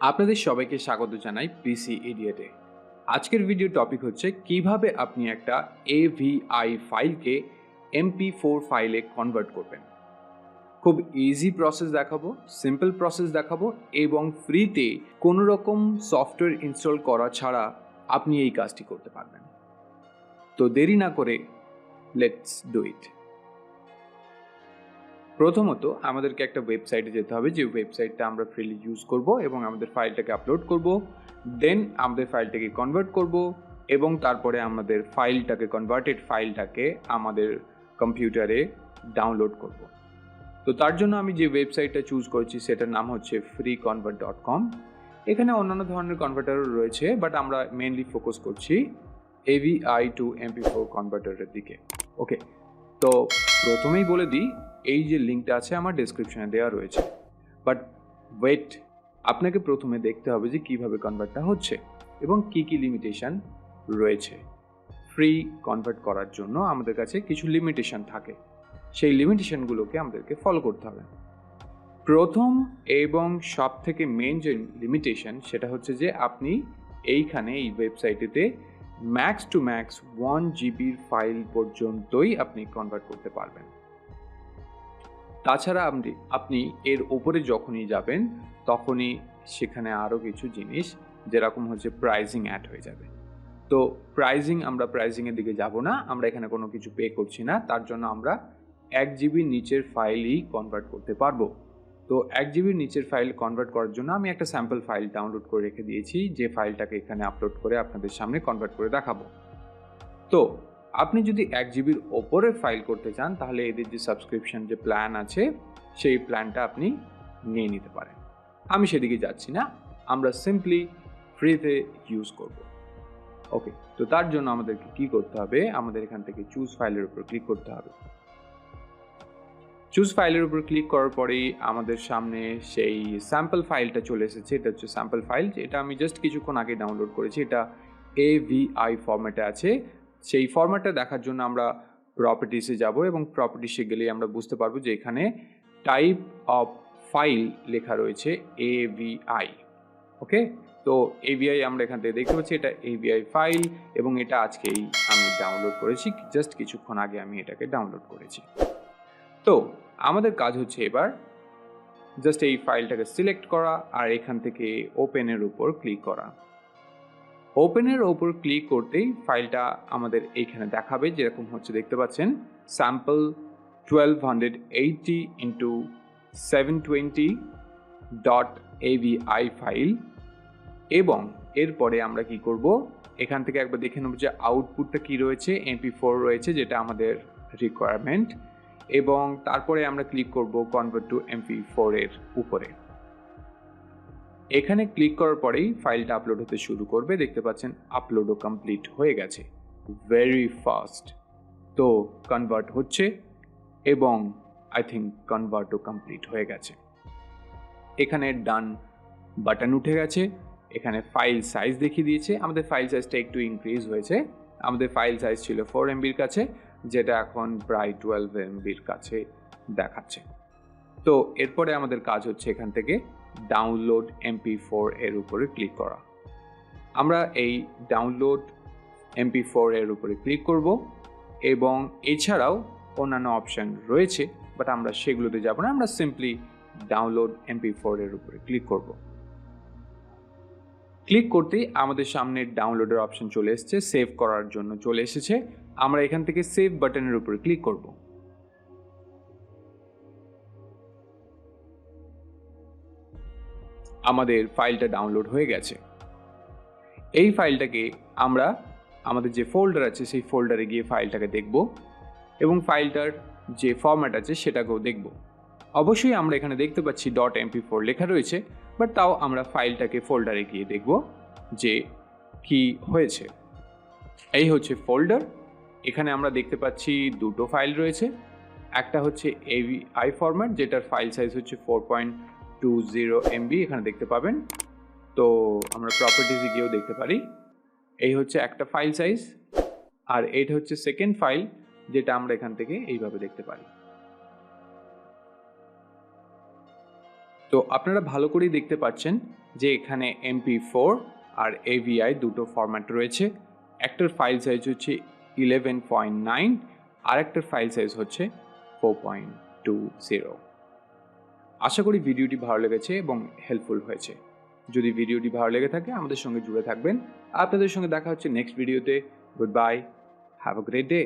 আপনাদের সবাইকে স্বাগত জানাই পিসি ইডিয়েটে। আজকের ভিডিও টপিক হচ্ছে কিভাবে আপনি একটা AVI ফাইলকে MP4 ফাইলে কনভার্ট করবেন। খুব ইজি প্রসেস দেখাবো, সিম্পল প্রসেস দেখাবো এবং ফ্রিতে কোনো রকম সফটওয়্যার ইনস্টল করা ছাড়া আপনি এই কাজটি করতে পারবেন। তো দেরি না করে লেটস ডু ইট। প্রথমত আমাদেরকে একটা ওয়েবসাইটে যেতে হবে, যে ওয়েবসাইটটা আমরা ফ্রিলি ইউজ করব এবং আমাদের ফাইলটাকে আপলোড করব। দেন আমাদের ফাইলটাকে কনভার্ট করব এবং তারপরে আমাদের কনভার্টেড ফাইলটাকে আমাদের কম্পিউটারে ডাউনলোড করব। তো তার জন্য আমি যে ওয়েবসাইটটা চুজ করেছি সেটার নাম হচ্ছে freeconvert.com। এখানে অন্যান্য ধরনের কনভার্টারও রয়েছে, বাট আমরা মেনলি ফোকাস করছি AVI টু MP4 কনভার্টারের দিকে। ওকে, তো প্রথমেই বলে দিই, এই যে লিঙ্কটা আছে আমার ডেসক্রিপশনে দেওয়া রয়েছে। বাট ওয়েট, আপনাকে প্রথমে দেখতে হবে যে কিভাবে কনভার্টটা হচ্ছে এবং কি কি লিমিটেশন রয়েছে। ফ্রি কনভার্ট করার জন্য আমাদের কাছে কিছু লিমিটেশন থাকে, সেই লিমিটেশনগুলোকে আমাদেরকে ফলো করতে হবে। প্রথম এবং সব থেকে মেন যে লিমিটেশন সেটা হচ্ছে যে আপনি এইখানে এই ওয়েবসাইটেতে ম্যাক্স টু ম্যাক্স 1 জিবির ফাইল পর্যন্তই আপনি কনভার্ট করতে পারবেন। তাছাড়া আপনি এর ওপরে যখনই যাবেন তখনই সেখানে আরও কিছু জিনিস যেরকম হচ্ছে প্রাইজিং অ্যাড হয়ে যাবে। তো আমরা প্রাইজিংয়ের দিকে যাব না, আমরা এখানে কোনো কিছু পে করছি না। তার জন্য আমরা 1 জিবির নিচের ফাইলই কনভার্ট করতে পারবো। তো 1 জিবির নিচের ফাইল কনভার্ট করার জন্য আমি একটা স্যাম্পল ফাইল ডাউনলোড করে রেখে দিয়েছি, যে ফাইলটাকে এখানে আপলোড করে আপনাদের সামনে কনভার্ট করে দেখাবো। তো আপনি যদি 1 জিবির ওপরে ফাইল করতে চান তাহলে এদের যে সাবস্ক্রিপশন যে প্ল্যান আছে সেই প্ল্যানটা আপনি নিয়ে নিতে পারেন। আমি সেদিকে যাচ্ছি না, আমরা সিম্পলি ফ্রিতে ইউজ করব। ওকে, তো তার জন্য আমাদেরকে কি করতে হবে, আমাদের এখান থেকে চুজ ফাইলের উপর ক্লিক করতে হবে। চুজ ফাইলের উপর ক্লিক করার পরেই আমাদের সামনে সেই স্যাম্পল ফাইলটা চলে এসেছে। এটা হচ্ছে স্যাম্পল ফাইল, এটা আমি জাস্ট কিছুক্ষণ আগে ডাউনলোড করেছি। এটা AVI ফরম্যাটে আছে। সেই ফরম্যাটটা দেখার জন্য আমরা প্রপার্টিসে যাব এবং প্রপার্টিসে গেলে আমরা বুঝতে পারবো যে এখানে টাইপ অফ ফাইল লেখা রয়েছে AVI। ওকে, তো AVI আমরা এখান থেকে দেখতে পাচ্ছি এটা AVI ফাইল এবং এটা আজকেই আমি ডাউনলোড করেছি, জাস্ট কিছুক্ষণ আগে আমি এটাকে ডাউনলোড করেছি। তো আমাদের কাজ হচ্ছে এবার জাস্ট এই ফাইলটাকে সিলেক্ট করা আর এখান থেকে ওপেনের উপর ক্লিক করা। ওপেনের ওপর ক্লিক করতেই ফাইলটা আমাদের এইখানে দেখাবে, যেরকম হচ্ছে দেখতে পাচ্ছেন স্যাম্পল 1280x720.avi ফাইল। এবং এরপরে আমরা কি করব, এখান থেকে একবার দেখে নেব যে আউটপুটটা কি রয়েছে। MP4 রয়েছে, যেটা আমাদের রিকোয়ারমেন্ট, এবং তারপরে আমরা ক্লিক করব কনভার্ট টু MP4 এর উপরে। এখানে ক্লিক করার পরেই ফাইলটা আপলোড হতে শুরু করবে। দেখতে পাচ্ছেন আপলোডও কমপ্লিট হয়ে গেছে, ভেরি ফাস্ট। তো কনভার্ট হচ্ছে এবং আই থিঙ্ক কনভার্টও কমপ্লিট হয়ে গেছে। এখানে ডান বাটন উঠে গেছে, এখানে ফাইল সাইজ দেখিয়ে দিয়েছে। আমাদের ফাইল সাইজটা একটু ইনক্রিজ হয়েছে, আমাদের ফাইল সাইজ ছিল 4 MBর কাছে, যেটা এখন প্রায় 12 MBর কাছে দেখাচ্ছে। তো এরপরে আমাদের কাজ হচ্ছে এখান থেকে ডাউনলোড MP4 এর উপরে ক্লিক করা। আমরা এই ডাউনলোড MP4 এর উপরে ক্লিক করব এবং এছাড়াও অন্যান্য অপশন রয়েছে, বাট আমরা সেগুলোতে যাব না। আমরা সিম্পলি ডাউনলোড MP4 এর উপরে ক্লিক করব। ক্লিক করতেই আমাদের সামনে ডাউনলোডের অপশন চলে এসেছে, সেভ করার জন্য চলে এসেছে। আমরা এখান থেকে সেভ বাটনের উপরে ক্লিক করব। আমাদের ফাইলটা ডাউনলোড হয়ে গেছে। এই ফাইলটাকে আমরা আমাদের যে ফোল্ডার আছে সেই ফোল্ডারে গিয়ে ফাইলটাকে দেখব এবং ফাইলটার যে ফরম্যাট আছে সেটাকেও দেখব। অবশ্যই আমরা এখানে দেখতে পাচ্ছি .mp4 লেখা রয়েছে, বাট তাও আমরা ফাইলটাকে ফোল্ডারে গিয়ে দেখব যে কি হয়েছে। এই হচ্ছে ফোল্ডার। এখানে আমরা দেখতে পাচ্ছি দুটো ফাইল রয়েছে, একটা হচ্ছে AVI ফরম্যাট, যেটার ফাইল সাইজ হচ্ছে 4.20 MB, এখানে দেখতে পাবেন। তো আমরা প্রপার্টিজে গিয়েও দেখতে পারি। এই হচ্ছে একটা ফাইল সাইজ, আর এইটা হচ্ছে সেকেন্ড ফাইল, যেটা আমরা এখান থেকে এইভাবে দেখতে পারি। তো আপনারা ভালো করেই দেখতে পাচ্ছেন যে এখানে MP4 আর AVI দুটো ফরম্যাট রয়েছে। একটার ফাইল সাইজ হচ্ছে 11.9 আর একটার ফাইল সাইজ হচ্ছে 4.20। আশা করি ভিডিওটি ভালো লেগেছে এবং হেল্পফুল হয়েছে। যদি ভিডিওটি ভালো লেগে থাকে আমাদের সঙ্গে জুড়ে থাকবেন। আপনাদের সঙ্গে দেখা হচ্ছে নেক্সট ভিডিওতে। Good bye, have a great day.